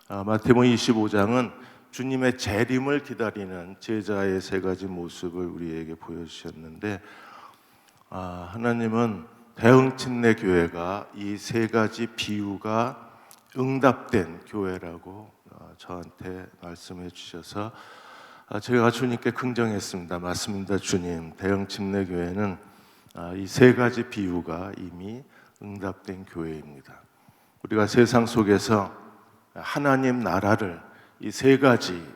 마태복음 25장은 주님의 재림을 기다리는 제자의 세 가지 모습을 우리에게 보여주셨는데, 하나님은 대흥침례 교회가 이 세 가지 비유가 응답된 교회라고 저한테 말씀해 주셔서 제가 주님께 긍정했습니다. 맞습니다, 주님. 대흥침례 교회는 이 세 가지 비유가 이미 응답된 교회입니다. 우리가 세상 속에서 하나님 나라를 이 세 가지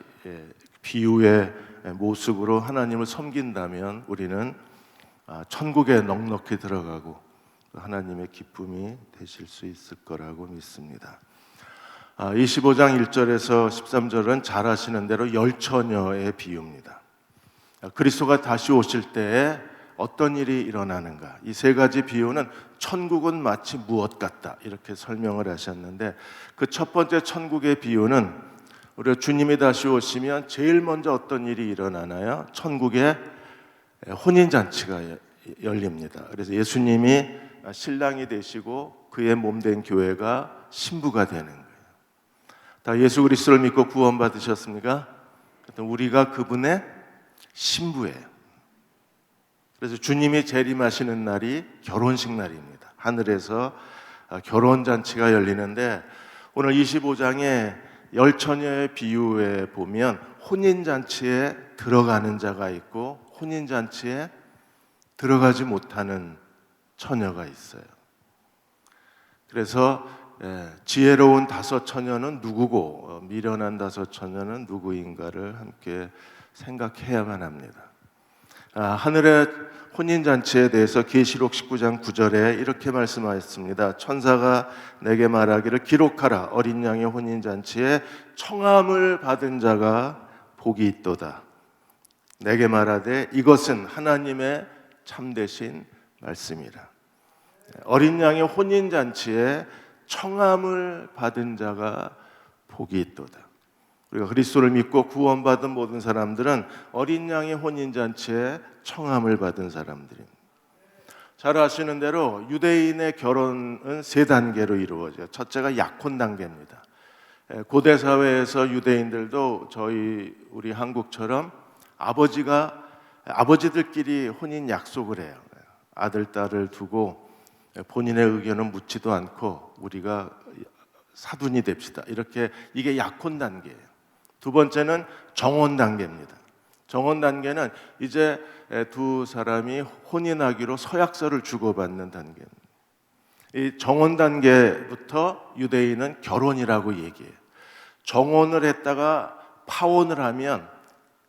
비유의 모습으로 하나님을 섬긴다면 우리는 천국에 넉넉히 들어가고 하나님의 기쁨이 되실 수 있을 거라고 믿습니다. 25장 1절에서 13절은 잘 아시는 대로 열처녀의 비유입니다. 그리스도가 다시 오실 때에 어떤 일이 일어나는가, 이 세 가지 비유는 천국은 마치 무엇 같다 이렇게 설명을 하셨는데, 그 첫 번째 천국의 비유는 우리가 주님이 다시 오시면 제일 먼저 어떤 일이 일어나나요? 천국에 혼인잔치가 열립니다. 그래서 예수님이 신랑이 되시고 그의 몸된 교회가 신부가 되는 거예요. 다 예수 그리스도를 믿고 구원받으셨습니까? 우리가 그분의 신부예요. 그래서 주님이 재림하시는 날이 결혼식 날입니다. 하늘에서 결혼잔치가 열리는데, 오늘 25장의 열처녀의 비유에 보면 혼인잔치에 들어가는 자가 있고 혼인잔치에 들어가지 못하는 처녀가 있어요. 그래서 지혜로운 다섯 처녀는 누구고 미련한 다섯 처녀는 누구인가를 함께 생각해야만 합니다. 하늘의 혼인잔치에 대해서 계시록 19장 9절에 이렇게 말씀하셨습니다. 천사가 내게 말하기를 기록하라. 어린 양의 혼인잔치에 청함을 받은 자가 복이 있도다. 내게 말하되 이것은 하나님의 참되신 말씀이라. 어린 양의 혼인잔치에 청함을 받은 자가 복이 있도다. 우리가 그리스도를 믿고 구원받은 모든 사람들은 어린 양의 혼인잔치에 청함을 받은 사람들입니다. 잘 아시는 대로 유대인의 결혼은 세 단계로 이루어져요. 첫째가 약혼 단계입니다. 고대 사회에서 유대인들도 우리 한국처럼 아버지들끼리 혼인 약속을 해요. 아들, 딸을 두고 본인의 의견은 묻지도 않고 우리가 사돈이 됩시다. 이게 약혼 단계예요. 두 번째는 정혼 단계입니다. 정혼 단계는 이제 두 사람이 혼인하기로 서약서를 주고받는 단계입니다. 이 정혼 단계부터 유대인은 결혼이라고 얘기해요. 정혼을 했다가 파혼을 하면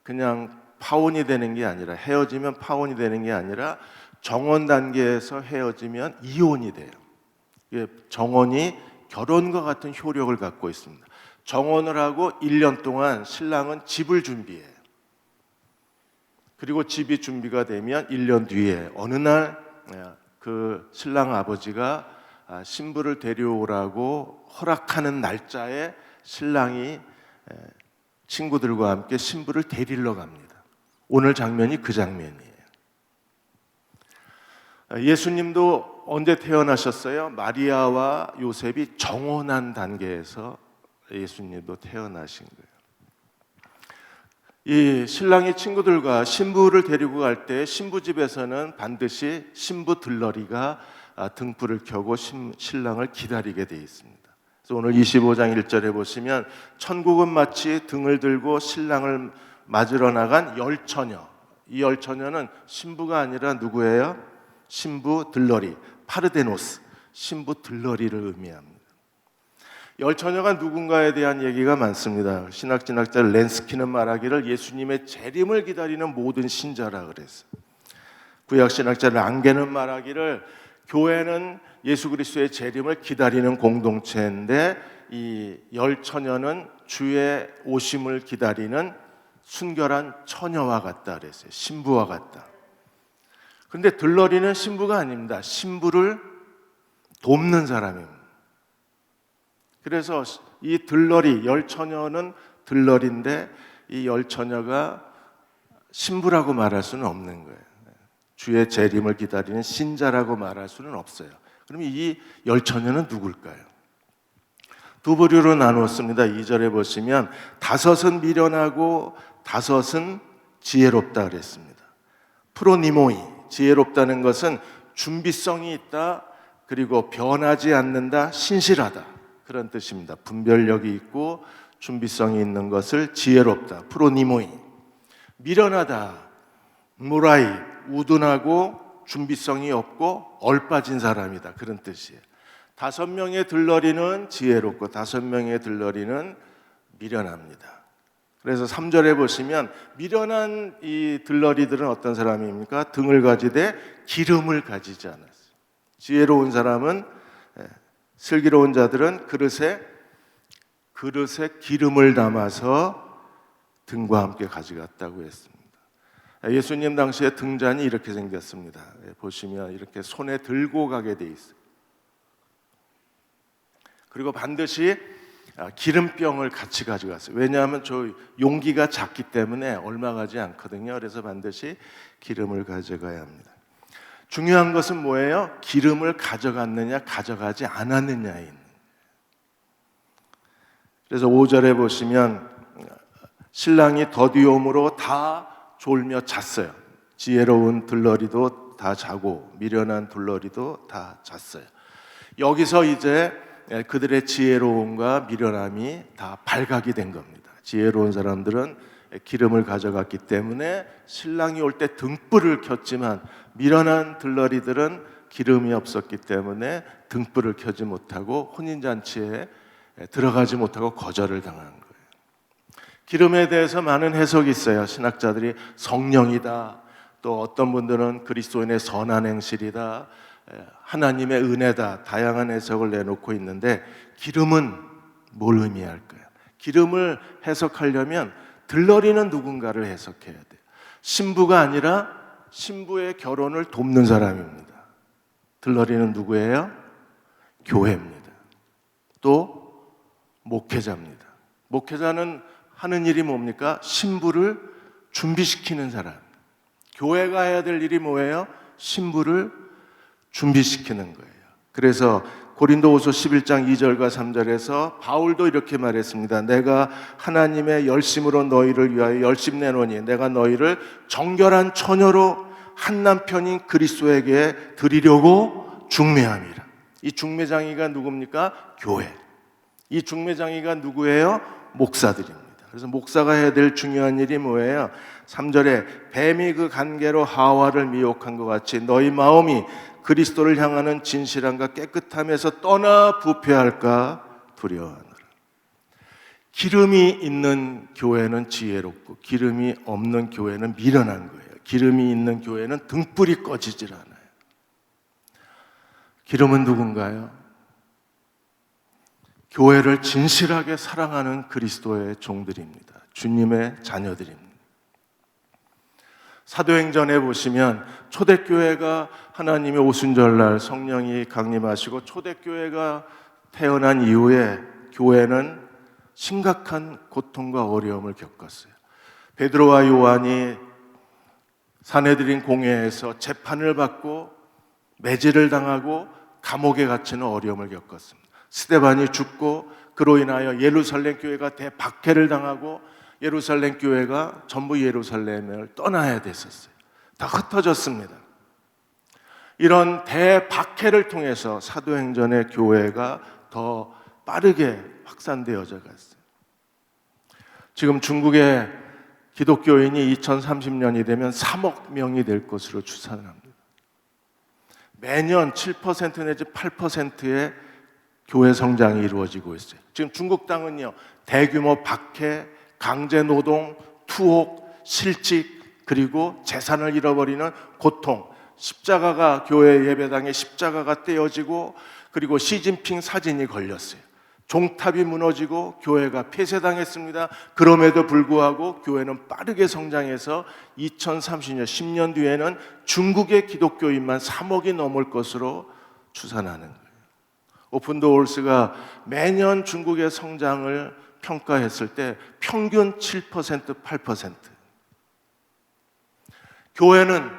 그냥 파혼이 되는 게 아니라, 헤어지면 파혼이 되는 게 아니라 정혼 단계에서 헤어지면 이혼이 돼요. 정혼이 결혼과 같은 효력을 갖고 있습니다. 정혼을 하고 1년 동안 신랑은 집을 준비해요. 그리고 집이 준비가 되면 1년 뒤에 어느 날 그 신랑 아버지가 신부를 데려오라고 허락하는 날짜에 신랑이 친구들과 함께 신부를 데리러 갑니다. 오늘 장면이 그 장면이에요. 예수님도 언제 태어나셨어요? 마리아와 요셉이 정혼한 단계에서 예수님도 태어나신 거예요. 이 신랑이 친구들과 신부를 데리고 갈 때 신부 집에서는 반드시 신부 들러리가 등불을 켜고 신랑을 기다리게 되어 있습니다. 그래서 오늘 25장 1절에 보시면 천국은 마치 등을 들고 신랑을 맞으러 나간 열처녀. 이 열처녀는 신부가 아니라 누구예요? 신부 들러리, 파르데노스, 신부 들러리를 의미합니다. 열처녀가 누군가에 대한 얘기가 많습니다. 신학진학자 렌스키는 말하기를 예수님의 재림을 기다리는 모든 신자라 그랬어요. 구약신학자 랑게는 말하기를 교회는 예수 그리스도의 재림을 기다리는 공동체인데, 이 열처녀는 주의 오심을 기다리는 순결한 처녀와 같다 그랬어요. 신부와 같다. 그런데 들러리는 신부가 아닙니다. 신부를 돕는 사람입니다. 그래서 이 들러리, 열처녀는 들러리인데 이 열처녀가 신부라고 말할 수는 없는 거예요. 주의 재림을 기다리는 신자라고 말할 수는 없어요. 그럼 이 열처녀는 누굴까요? 두 부류로 나누었습니다. 2절에 보시면 다섯은 미련하고 다섯은 지혜롭다 그랬습니다. 프로니모이, 지혜롭다는 것은 준비성이 있다, 그리고 변하지 않는다, 신실하다, 그런 뜻입니다. 분별력이 있고 준비성이 있는 것을 지혜롭다, 프로니모이. 미련하다, 무라이, 우둔하고 준비성이 없고 얼빠진 사람이다, 그런 뜻이에요. 5명의 들러리는 지혜롭고 5명의 들러리는 미련합니다. 그래서 3절에 보시면 미련한 이 들러리들은 어떤 사람입니까? 등을 가지되 기름을 가지지 않았어요. 지혜로운 사람은, 슬기로운 자들은 그릇에 기름을 담아서 등과 함께 가져갔다고 했습니다. 예수님 당시에 등잔이 이렇게 생겼습니다. 보시면 이렇게 손에 들고 가게 돼 있어요. 그리고 반드시 기름병을 같이 가져갔어요. 왜냐하면 저 용기가 작기 때문에 얼마 가지 않거든요. 그래서 반드시 기름을 가져가야 합니다. 중요한 것은 뭐예요? 기름을 가져갔느냐 가져가지 않았느냐인. 그래서 5절에 보시면 신랑이 더디옴으로 다 졸며 잤어요. 지혜로운 들러리도 다 자고 미련한 들러리도 다 잤어요. 여기서 이제 그들의 지혜로움과 미련함이 다 발각이 된 겁니다. 지혜로운 사람들은 기름을 가져갔기 때문에 신랑이 올 때 등불을 켰지만 미련한 들러리들은 기름이 없었기 때문에 등불을 켜지 못하고 혼인잔치에 들어가지 못하고 거절을 당한 거예요. 기름에 대해서 많은 해석이 있어요. 신학자들이 성령이다, 또 어떤 분들은 그리스도인의 선한 행실이다, 하나님의 은혜다, 다양한 해석을 내놓고 있는데 기름은 뭘 의미할까요? 기름을 해석하려면 들러리는 누군가를 해석해야 돼요. 신부가 아니라 신부의 결혼을 돕는 사람입니다. 들러리는 누구예요? 교회입니다. 또 목회자입니다. 목회자는 하는 일이 뭡니까? 신부를 준비시키는 사람. 교회가 해야 될 일이 뭐예요? 신부를 준비시키는 거예요. 그래서 고린도후서 11장 2절과 3절에서 바울도 이렇게 말했습니다. 내가 하나님의 열심으로 너희를 위하여 열심 내노니 내가 너희를 정결한 처녀로 한 남편인 그리스도에게 드리려고 중매함이라. 이 중매장이가 누굽니까? 교회. 이 중매장이가 누구예요? 목사들입니다. 그래서 목사가 해야 될 중요한 일이 뭐예요? 3절에 뱀이 그 간계로 하와를 미혹한 것 같이 너희 마음이 그리스도를 향하는 진실함과 깨끗함에서 떠나 부패할까 두려워하노라. 기름이 있는 교회는 지혜롭고 기름이 없는 교회는 미련한 거예요. 기름이 있는 교회는 등불이 꺼지질 않아요. 기름은 누군가요? 교회를 진실하게 사랑하는 그리스도의 종들입니다. 주님의 자녀들입니다. 사도행전에 보시면 초대교회가 하나님의 오순절날 성령이 강림하시고 초대교회가 태어난 이후에 교회는 심각한 고통과 어려움을 겪었어요. 베드로와 요한이 산헤드린 공회에서 재판을 받고 매질을 당하고 감옥에 갇히는 어려움을 겪었습니다. 스데반이 죽고 그로 인하여 예루살렘 교회가 대박해를 당하고 예루살렘 교회가 전부 예루살렘을 떠나야 됐었어요. 다 흩어졌습니다. 이런 대박해를 통해서 사도행전의 교회가 더 빠르게 확산되어져 갔어요. 지금 중국의 기독교인이 2030년이 되면 3억 명이 될 것으로 추산합니다. 매년 7% 내지 8%의 교회 성장이 이루어지고 있어요. 지금 중국 땅은요, 대규모 박해, 강제노동, 투옥, 실직, 그리고 재산을 잃어버리는 고통, 십자가가 교회 예배당에 십자가가 떼어지고 그리고 시진핑 사진이 걸렸어요. 종탑이 무너지고 교회가 폐쇄당했습니다. 그럼에도 불구하고 교회는 빠르게 성장해서 2030년, 10년 뒤에는 중국의 기독교인만 3억이 넘을 것으로 추산하는 거예요. 오픈도어스가 매년 중국의 성장을 평가했을 때 평균 7%, 8%. 교회는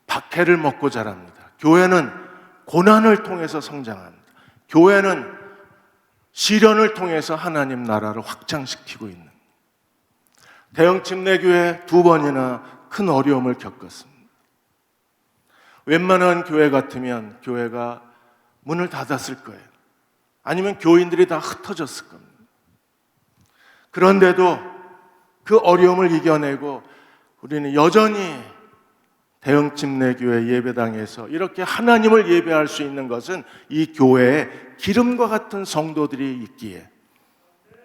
박해를 먹고 자랍니다. 교회는 고난을 통해서 성장합니다. 교회는 시련을 통해서 하나님 나라를 확장시키고 있는 대형 침례교회 2번이나 큰 어려움을 겪었습니다. 웬만한 교회 같으면 교회가 문을 닫았을 거예요. 아니면 교인들이 다 흩어졌을 겁니다. 그런데도 그 어려움을 이겨내고 우리는 여전히 대형 침례교회 예배당에서 이렇게 하나님을 예배할 수 있는 것은 이 교회에 기름과 같은 성도들이 있기에,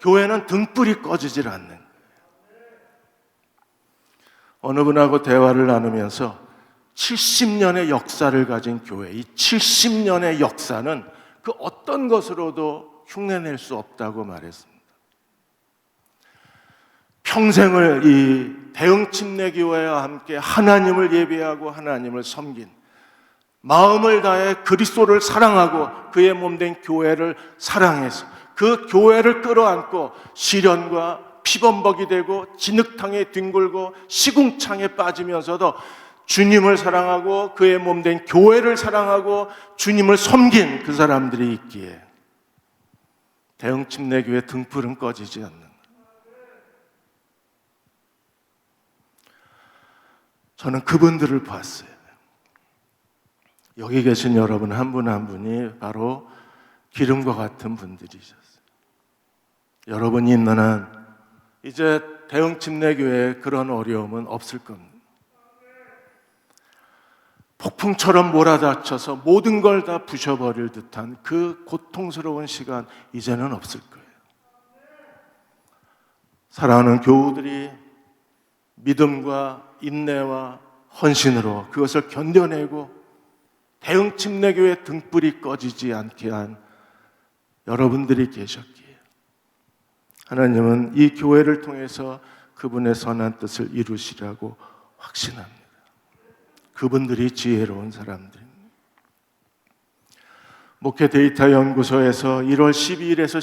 교회는 등불이 꺼지질 않는 거예요. 어느 분하고 대화를 나누면서 70년의 역사를 가진 교회, 이 70년의 역사는 그 어떤 것으로도 흉내낼 수 없다고 말했습니다. 평생을 이 대형 침례교회와 함께 하나님을 예배하고 하나님을 섬긴, 마음을 다해 그리스도를 사랑하고 그의 몸된 교회를 사랑해서 그 교회를 끌어안고 시련과 피범벅이 되고 진흙탕에 뒹굴고 시궁창에 빠지면서도 주님을 사랑하고 그의 몸된 교회를 사랑하고 주님을 섬긴 그 사람들이 있기에 대형 침례교회 등불은 꺼지지 않는 거예요. 저는 그분들을 봤어요. 여기 계신 여러분 한 분 한 분이 바로 기름과 같은 분들이셨어요. 여러분이 있는 한 이제 대형 침례교회에 그런 어려움은 없을 겁니다. 폭풍처럼 몰아닥쳐서 모든 걸 다 부셔버릴 듯한 그 고통스러운 시간 이제는 없을 거예요. 사랑하는 교우들이 믿음과 인내와 헌신으로 그것을 견뎌내고 대형 침례교회 등불이 꺼지지 않게 한 여러분들이 계셨기에 하나님은 이 교회를 통해서 그분의 선한 뜻을 이루시라고 확신합니다. 그분들이 지혜로운 사람들입니다. 목회 데이터 연구소에서 1월 12일에서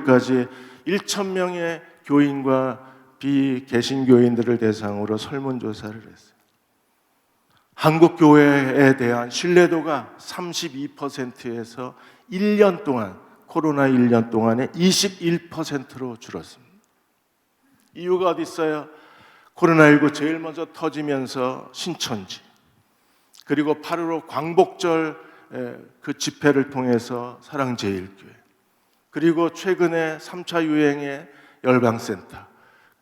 15일까지 1,000명의 교인과 비개신교인들을 대상으로 설문조사를 했어요. 한국 교회에 대한 신뢰도가 32%에서 1년 동안, 코로나 1년 동안에 21%로 줄었습니다. 이유가 어디 있어요? 코로나19 제일 먼저 터지면서 신천지, 그리고 8.15 광복절 그 집회를 통해서 사랑제일교회, 그리고 최근에 3차 유행의 열방센터,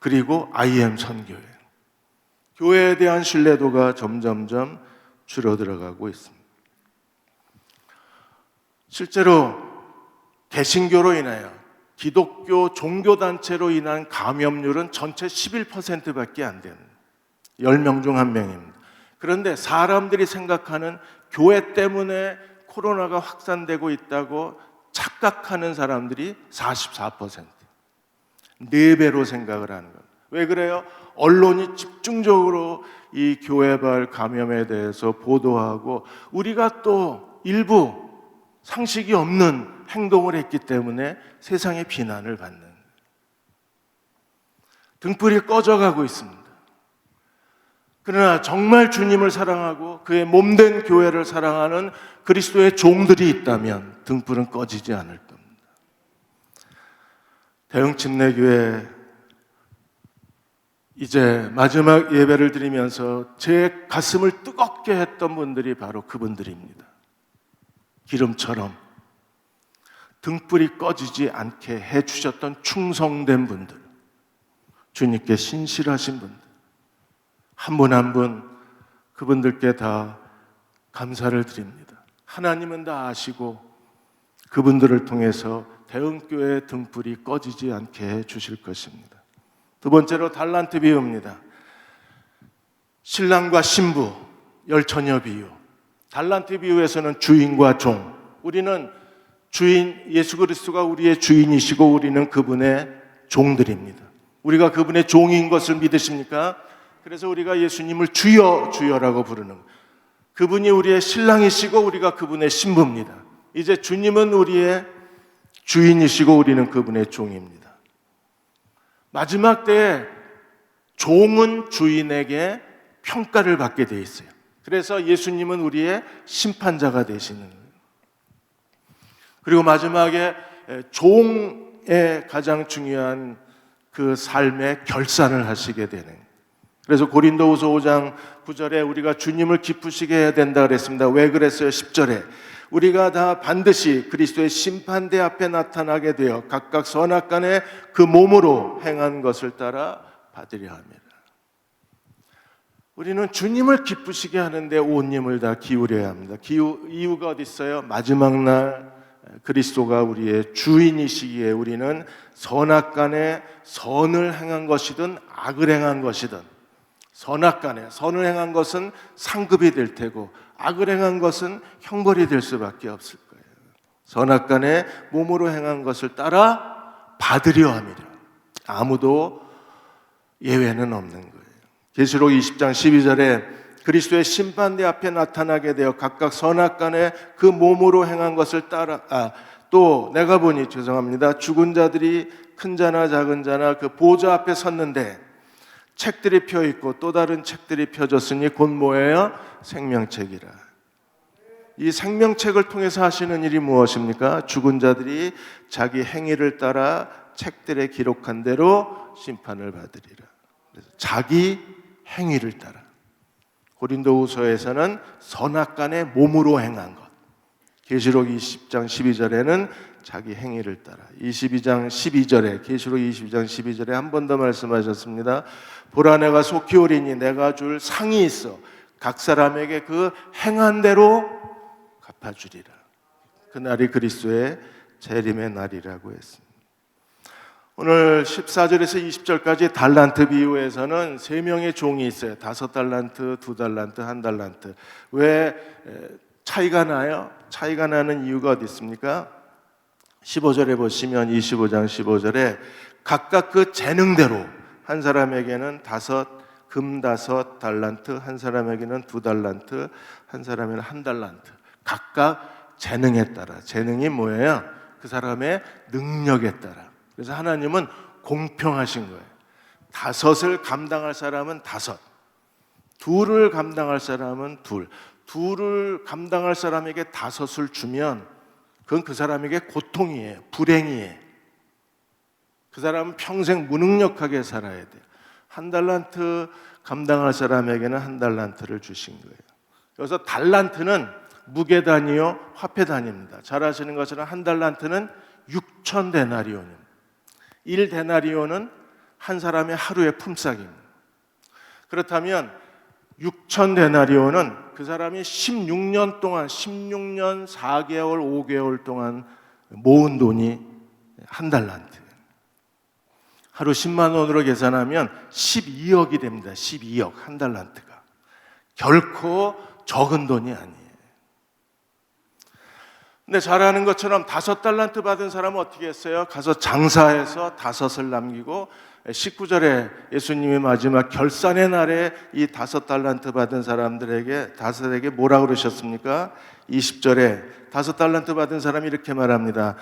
그리고 IM 선교회, 교회에 대한 신뢰도가 점점점 줄어들어가고 있습니다. 실제로 개신교로 인하여 기독교 종교단체로 인한 감염률은 전체 11%밖에 안 되는 10명 중 1명입니다. 그런데 사람들이 생각하는 교회 때문에 코로나가 확산되고 있다고 착각하는 사람들이 44%. 4배로 생각을 하는 것. 왜 그래요? 언론이 집중적으로 이 교회발 감염에 대해서 보도하고 우리가 또 일부 상식이 없는 행동을 했기 때문에 세상의 비난을 받는, 등불이 꺼져가고 있습니다. 그러나 정말 주님을 사랑하고 그의 몸된 교회를 사랑하는 그리스도의 종들이 있다면 등불은 꺼지지 않을 겁니다. 대형 침례교회 이제 마지막 예배를 드리면서 제 가슴을 뜨겁게 했던 분들이 바로 그분들입니다. 기름처럼 등불이 꺼지지 않게 해주셨던 충성된 분들, 주님께 신실하신 분들, 한 분 한 분 그분들께 다 감사를 드립니다. 하나님은 다 아시고 그분들을 통해서 대형교회의 등불이 꺼지지 않게 해주실 것입니다. 두 번째로 달란트 비유입니다. 신랑과 신부, 열처녀 비유. 달란트 비유에서는 주인과 종, 우리는 주인 예수 그리스도가 우리의 주인이시고 우리는 그분의 종들입니다. 우리가 그분의 종인 것을 믿으십니까? 그래서 우리가 예수님을 주여 주여라고 부르는 거예요. 그분이 우리의 신랑이시고 우리가 그분의 신부입니다. 이제 주님은 우리의 주인이시고 우리는 그분의 종입니다. 마지막 때에 종은 주인에게 평가를 받게 돼 있어요. 그래서 예수님은 우리의 심판자가 되시는 거예요. 그리고 마지막에 종의 가장 중요한 그 삶의 결산을 하시게 되는. 그래서 고린도후서 5장 9절에 우리가 주님을 기쁘시게 해야 된다 그랬습니다. 왜 그랬어요? 10절에 우리가 다 반드시 그리스도의 심판대 앞에 나타나게 되어 각각 선악간에 그 몸으로 행한 것을 따라 받으려 합니다. 우리는 주님을 기쁘시게 하는데 온 힘을 다 기울여야 합니다. 이유가 어디 있어요? 마지막 날 그리스도가 우리의 주인이시기에 우리는 선악간에 선을 행한 것이든 악을 행한 것이든, 선악간에 선을 행한 것은 상급이 될 테고 악을 행한 것은 형벌이 될 수밖에 없을 거예요. 선악간에 몸으로 행한 것을 따라 받으려 함이라. 아무도 예외는 없는 거예요. 계시록 20장 12절에 그리스도의 심판대 앞에 나타나게 되어 각각 선악간에 그 몸으로 행한 것을 따라 또 내가 보니 죄송합니다. 죽은 자들이 큰 자나 작은 자나 그 보좌 앞에 섰는데 책들이 펴 있고 또 다른 책들이 펴졌으니 곧 뭐예요? 생명책이라. 이 생명책을 통해서 하시는 일이 무엇입니까? 죽은 자들이 자기 행위를 따라 책들에 기록한 대로 심판을 받으리라. 그래서 자기 행위를 따라. 고린도후서에서는 선악간에 몸으로 행한 것. 계시록 20장 12절에는 자기 행위를 따라. 22장 12절에 계시록 22장 12절에 한 번 더 말씀하셨습니다. 보라 내가 속히 오리니 내가 줄 상이 있어 각 사람에게 그 행한 대로 갚아주리라. 그날이 그리스도의 재림의 날이라고 했습니다. 오늘 14절에서 20절까지 달란트 비유에서는 세 명의 종이 있어요. 5달란트, 2달란트, 1달란트. 왜 차이가 나요? 차이가 나는 이유가 어디 있습니까? 15절에 보시면 25장 15절에 각각 그 재능대로 한 사람에게는 금 5달란트, 한 사람에게는 2달란트, 한 사람에게는 1달란트. 각각 재능에 따라. 재능이 뭐예요? 그 사람의 능력에 따라. 그래서 하나님은 공평하신 거예요. 5을 감당할 사람은 5, 2를 감당할 사람은 2, 2를 감당할 사람에게 5을 주면 그건 그 사람에게 고통이에요. 불행이에요. 그 사람은 평생 무능력하게 살아야 돼요. 1달란트 감당할 사람에게는 1달란트를 주신 거예요. 그래서 달란트는 무게 단위요, 화폐 단위입니다. 잘 아시는 것처럼 1달란트는 6,000데나리온입니다. 1데나리온은 한 사람의 하루의 품삯입니다. 그렇다면 6,000데나리온은 그 사람이 16년 동안 16년 4개월 5개월 동안 모은 돈이 1달란트. 하루 10만 원으로 계산하면 12억이 됩니다. 12억 1달란트가. 결코 적은 돈이 아니에요. 근데 잘 아는 것처럼 5달란트 받은 사람은 어떻게 했어요? 가서 장사해서 5을 남기고 19절에 예수님이 마지막 결산의 날에 이 5달란트 받은 사람들에게 5에게 뭐라 그러셨습니까? 20절에 5달란트 받은 사람이 이렇게 말합니다.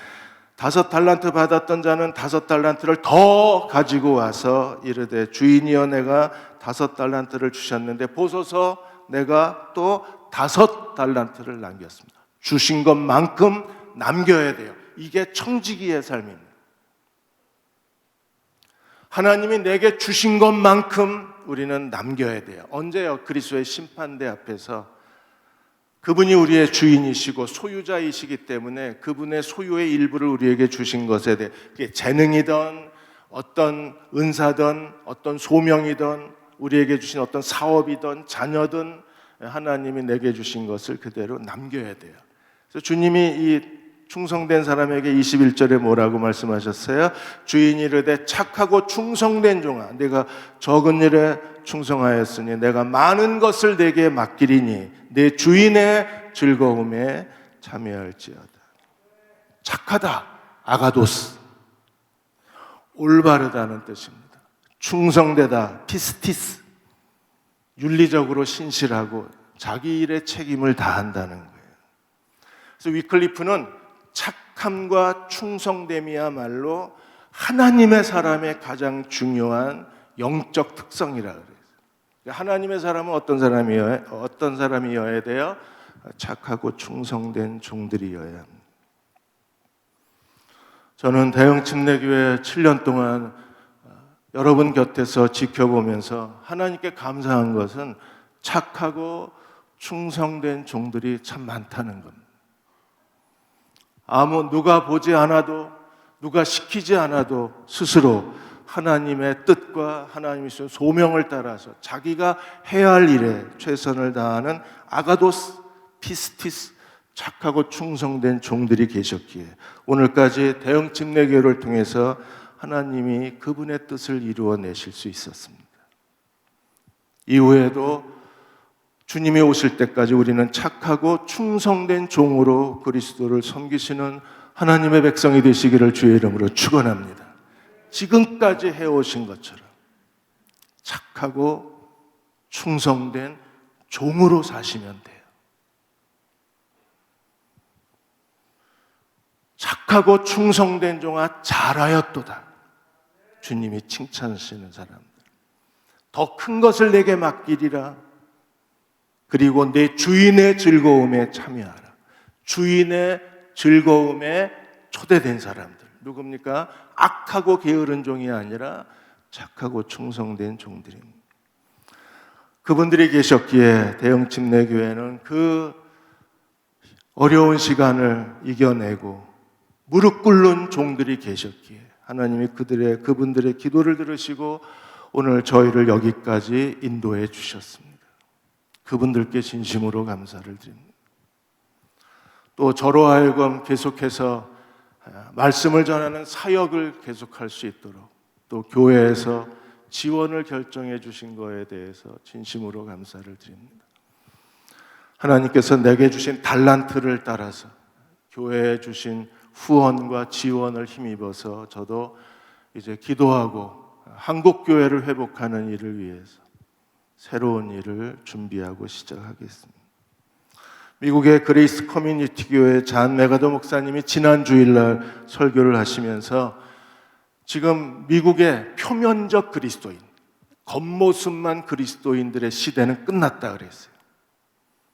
5달란트 받았던 자는 5달란트를 더 가지고 와서 이르되 주인이여 내가 5달란트를 주셨는데 보소서 내가 또 5달란트를 남겼습니다. 주신 것만큼 남겨야 돼요. 이게 청지기의 삶입니다. 하나님이 내게 주신 것만큼 우리는 남겨야 돼요. 언제요? 그리스도의 심판대 앞에서 그분이 우리의 주인이시고 소유자이시기 때문에 그분의 소유의 일부를 우리에게 주신 것에 대해 그게 재능이든 어떤 은사든 어떤 소명이든 우리에게 주신 어떤 사업이든 자녀든 하나님이 내게 주신 것을 그대로 남겨야 돼요. 그래서 주님이 이 충성된 사람에게 21절에 뭐라고 말씀하셨어요? 주인이 이르되 착하고 충성된 종아 내가 적은 일에 충성하였으니 내가 많은 것을 내게 맡기리니 내 주인의 즐거움에 참여할지어다. 착하다, 아가도스, 올바르다는 뜻입니다. 충성되다, 피스티스, 윤리적으로 신실하고 자기 일에 책임을 다한다는 거예요. 그래서 위클리프는 착함과 충성됨이야말로 하나님의 사람의 가장 중요한 영적 특성이라 그래요. 하나님의 사람은 어떤 사람이어야 돼요? 착하고 충성된 종들이어야 합니다. 저는 대형 침례교회 7년 동안 여러분 곁에서 지켜보면서 하나님께 감사한 것은 착하고 충성된 종들이 참 많다는 겁니다. 누가 보지 않아도, 누가 시키지 않아도 스스로 하나님의 뜻과 하나님의 소명을 따라서 자기가 해야 할 일에 최선을 다하는 아가도스 피스티스 착하고 충성된 종들이 계셨기에 오늘까지 대형 침례교회를 통해서 하나님이 그분의 뜻을 이루어내실 수 있었습니다. 이후에도 주님이 오실 때까지 우리는 착하고 충성된 종으로 그리스도를 섬기시는 하나님의 백성이 되시기를 주의 이름으로 축원합니다. 지금까지 해오신 것처럼 착하고 충성된 종으로 사시면 돼요. 착하고 충성된 종아 잘하였도다. 주님이 칭찬하시는 사람들. 더 큰 것을 내게 맡기리라. 그리고 내 주인의 즐거움에 참여하라. 주인의 즐거움에 초대된 사람들. 누굽니까? 악하고 게으른 종이 아니라 착하고 충성된 종들입니다. 그분들이 계셨기에 대형 침례교회는 그 어려운 시간을 이겨내고 무릎 꿇는 종들이 계셨기에 하나님이 그분들의 기도를 들으시고 오늘 저희를 여기까지 인도해 주셨습니다. 그분들께 진심으로 감사를 드립니다. 또 저로 하여금 계속해서 말씀을 전하는 사역을 계속할 수 있도록 또 교회에서 지원을 결정해 주신 것에 대해서 진심으로 감사를 드립니다. 하나님께서 내게 주신 달란트를 따라서 교회에 주신 후원과 지원을 힘입어서 저도 이제 기도하고 한국교회를 회복하는 일을 위해서 새로운 일을 준비하고 시작하겠습니다. 미국의 그레이스 커뮤니티 교회 잔 메가더 목사님이 지난 주일날 설교를 하시면서 지금 미국의 표면적 그리스도인, 겉모습만 그리스도인들의 시대는 끝났다 그랬어요.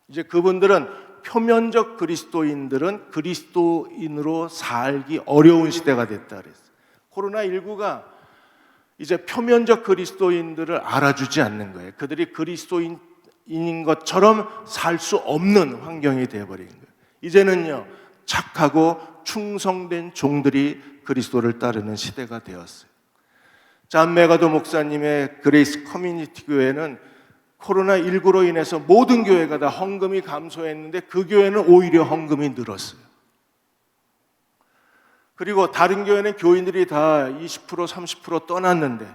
이제 그분들은 표면적 그리스도인들은 그리스도인으로 살기 어려운 시대가 됐다 그랬어요. 코로나19가 이제 표면적 그리스도인들을 알아주지 않는 거예요. 그들이 그리스도인인 것처럼 살 수 없는 환경이 되어버린 거예요. 이제는요, 착하고 충성된 종들이 그리스도를 따르는 시대가 되었어요. 잔 메가더 목사님의 그레이스 커뮤니티 교회는 코로나19로 인해서 모든 교회가 다 헌금이 감소했는데 그 교회는 오히려 헌금이 늘었어요. 그리고 다른 교회는 교인들이 다 20% 30% 떠났는데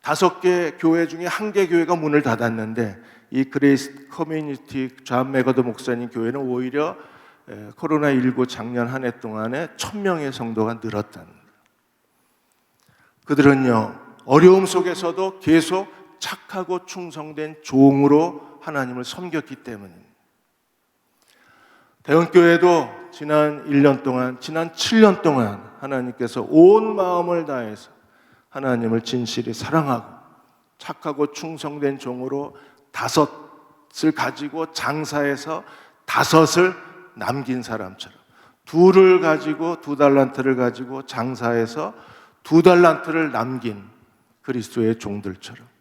5개 교회 중에 1개 교회가 문을 닫았는데 이 그레이스 커뮤니티 잔 메가더 목사님 교회는 오히려 코로나19 작년 한 해 동안에 1000명의 성도가 늘었다는 거예요. 그들은요, 어려움 속에서도 계속 착하고 충성된 종으로 하나님을 섬겼기 때문입니다. 대형교회도 지난 1년 동안, 지난 7년 동안 하나님께서 온 마음을 다해서 하나님을 진실히 사랑하고 착하고 충성된 종으로 5을 가지고 장사해서 5을 남긴 사람처럼 2를 가지고 2달란트를 가지고 장사해서 2달란트를 남긴 그리스도의 종들처럼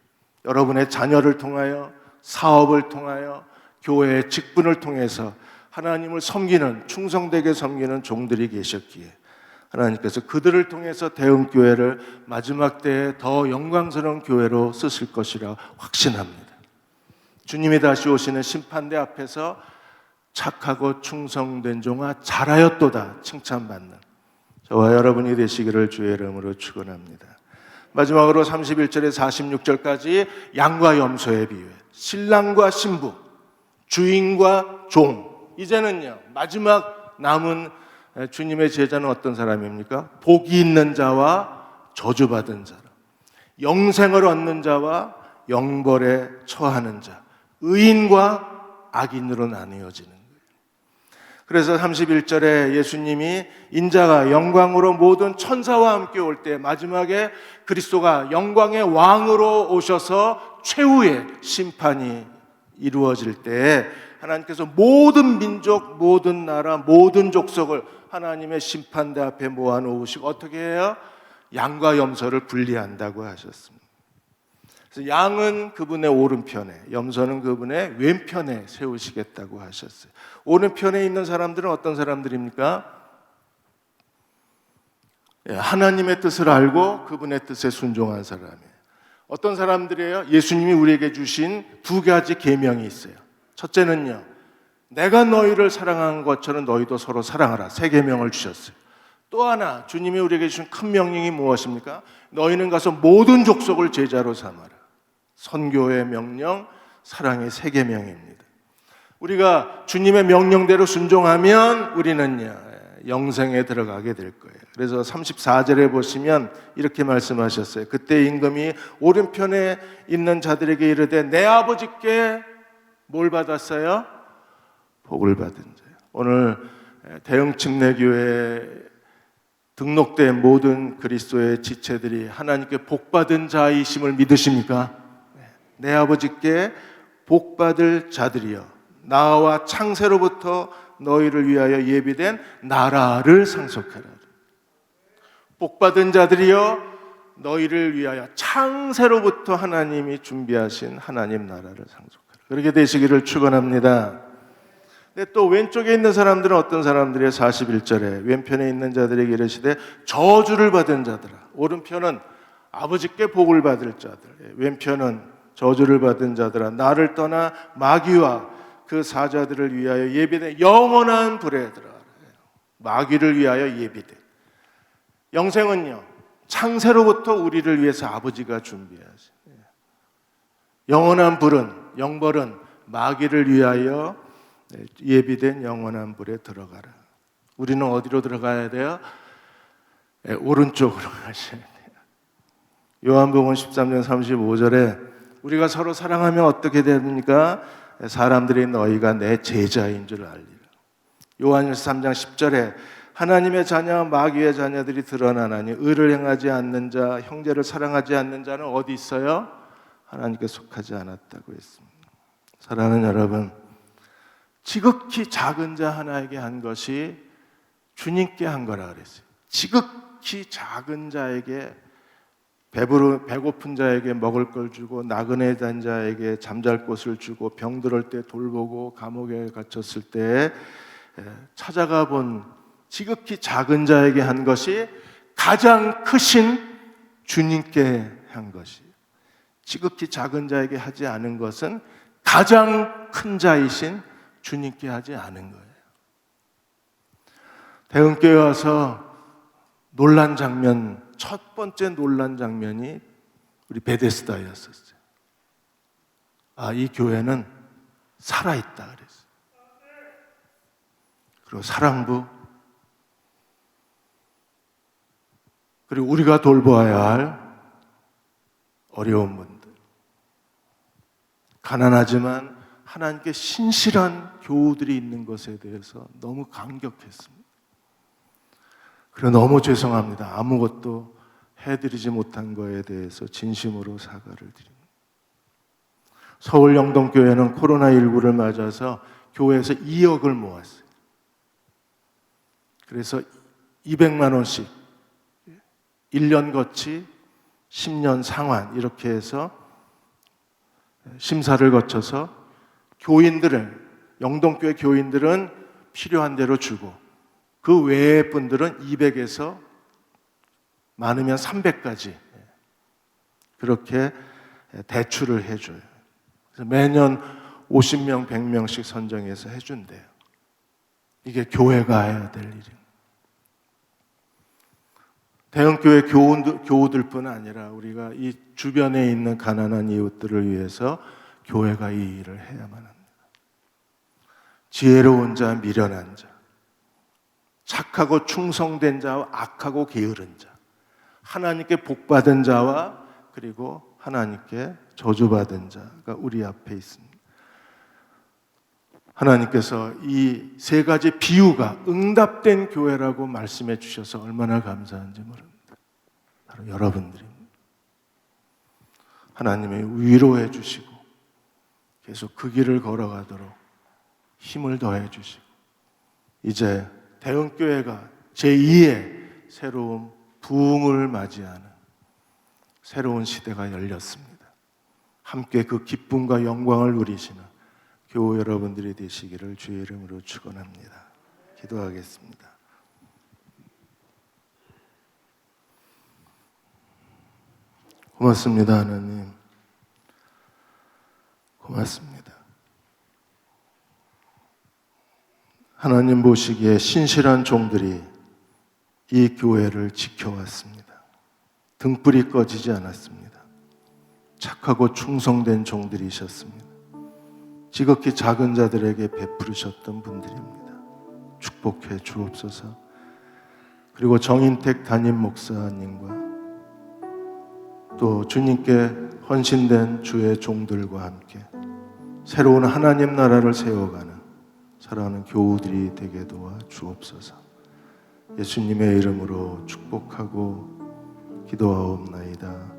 여러분의 자녀를 통하여 사업을 통하여 교회의 직분을 통해서 하나님을 섬기는 충성되게 섬기는 종들이 계셨기에 하나님께서 그들을 통해서 대형교회를 마지막 때에 더 영광스러운 교회로 쓰실 것이라 확신합니다. 주님이 다시 오시는 심판대 앞에서 착하고 충성된 종아 잘하였도다 칭찬받는 저와 여러분이 되시기를 주의 이름으로 축원합니다. 마지막으로 31절에서 46절까지 양과 염소의 비유, 신랑과 신부, 주인과 종. 이제는요, 마지막 남은 주님의 제자는 어떤 사람입니까? 복이 있는 자와 저주받은 자라, 영생을 얻는 자와 영벌에 처하는 자, 의인과 악인으로 나뉘어지는 거예요. 그래서 31절에 예수님이 인자가 영광으로 모든 천사와 함께 올 때 마지막에 그리스도가 영광의 왕으로 오셔서 최후의 심판이 이루어질 때 하나님께서 모든 민족, 모든 나라, 모든 족속을 하나님의 심판대 앞에 모아놓으시고 어떻게 해요? 양과 염소를 분리한다고 하셨습니다. 그래서 양은 그분의 오른편에, 염소는 그분의 왼편에 세우시겠다고 하셨어요. 오른편에 있는 사람들은 어떤 사람들입니까? 하나님의 뜻을 알고 그분의 뜻에 순종한 사람이에요. 어떤 사람들이에요? 예수님이 우리에게 주신 두 가지 계명이 있어요. 첫째는요, 내가 너희를 사랑한 것처럼 너희도 서로 사랑하라. 세 계명을 주셨어요. 또 하나, 주님이 우리에게 주신 큰 명령이 무엇입니까? 너희는 가서 모든 족속을 제자로 삼아라. 선교의 명령, 사랑의 세 계명입니다. 우리가 주님의 명령대로 순종하면 우리는요, 영생에 들어가게 될 거예요. 그래서 34절에 보시면 이렇게 말씀하셨어요. 그때 임금이 오른편에 있는 자들에게 이르되 내 아버지께 뭘 받았어요? 복을 받은 자예요. 오늘 대흥침례교회에 등록된 모든 그리스도의 지체들이 하나님께 복받은 자이심을 믿으십니까? 내 아버지께 복받을 자들이여 나와 창세로부터 너희를 위하여 예비된 나라를 상속하라. 복받은 자들이여 너희를 위하여 창세로부터 하나님이 준비하신 하나님 나라를 상속하라. 그렇게 되시기를 축원합니다. 근데 또 왼쪽에 있는 사람들은 어떤 사람들이에요? 41절에 왼편에 있는 자들에게 이르시되 저주를 받은 자들아. 오른편은 아버지께 복을 받을 자들, 왼편은 저주를 받은 자들아 나를 떠나 마귀와 그 사자들을 위하여 예비된 영원한 불에 들어가라. 마귀를 위하여 예비된 영생은요, 창세로부터 우리를 위해서 아버지가 준비하신 영원한 불은, 영벌은 마귀를 위하여 예비된 영원한 불에 들어가라. 우리는 어디로 들어가야 돼요? 오른쪽으로 가셔야 돼요. 요한복음 13장 35절에 우리가 서로 사랑하면 어떻게 됩니까? 사람들이 너희가 내 제자인 줄 알리라. 요한일서 3장 10절에 하나님의 자녀와 마귀의 자녀들이 드러나나니 의를 행하지 않는 자, 형제를 사랑하지 않는 자는 어디 있어요? 하나님께 속하지 않았다고 했습니다. 사랑하는 여러분, 지극히 작은 자 하나에게 한 것이 주님께 한 거라 그랬어요. 지극히 작은 자에게 배고픈 자에게 먹을 걸 주고 나그네 된 자에게 잠잘 곳을 주고 병들을 때 돌보고 감옥에 갇혔을 때 찾아가 본 지극히 작은 자에게 한 것이 가장 크신 주님께 한 것이, 지극히 작은 자에게 하지 않은 것은 가장 큰 자이신 주님께 하지 않은 거예요. 대흥교회 와서 놀란 장면, 첫 번째 놀란 장면이 우리 베데스다였었어요. 아, 이 교회는 살아있다 그랬어요. 그리고 사랑부, 그리고 우리가 돌보아야 할 어려운 분들, 가난하지만 하나님께 신실한 교우들이 있는 것에 대해서 너무 감격했습니다. 그리고 너무 죄송합니다. 아무것도 해드리지 못한 거에 대해서 진심으로 사과를 드립니다. 서울 영동교회는 코로나19를 맞아서 교회에서 2억을 모았어요. 그래서 200만 원씩 1년 거치 10년 상환 이렇게 해서 심사를 거쳐서 교인들을, 영동교회 교인들은 필요한 대로 주고 그 외의 분들은 200에서 많으면 300까지 그렇게 대출을 해줘요. 그래서 매년 50명, 100명씩 선정해서 해준대요. 이게 교회가 해야 될 일입니다. 대형교회 교우들뿐 아니라 우리가 이 주변에 있는 가난한 이웃들을 위해서 교회가 이 일을 해야만 합니다. 지혜로운 자, 미련한 자, 착하고 충성된 자와 악하고 게으른 자, 하나님께 복받은 자와 그리고 하나님께 저주받은 자가 우리 앞에 있습니다. 하나님께서 이 세 가지 비유가 응답된 교회라고 말씀해 주셔서 얼마나 감사한지 모릅니다. 바로 여러분들입니다. 하나님이 위로해 주시고 계속 그 길을 걸어가도록 힘을 더해 주시고 이제 대흥교회가 제2의 새로운 부흥을 맞이하는 새로운 시대가 열렸습니다. 함께 그 기쁨과 영광을 누리시는 교우 여러분들이 되시기를 주의 이름으로 축원합니다. 기도하겠습니다. 고맙습니다, 하나님. 고맙습니다. 하나님 보시기에 신실한 종들이 이 교회를 지켜왔습니다. 등불이 꺼지지 않았습니다. 착하고 충성된 종들이셨습니다. 지극히 작은 자들에게 베푸르셨던 분들입니다. 축복해 주옵소서. 그리고 정인택 담임 목사님과 또 주님께 헌신된 주의 종들과 함께 새로운 하나님 나라를 세워가는 사랑하는 교우들이 되게 도와 주옵소서. 예수님의 이름으로 축복하고 기도하옵나이다.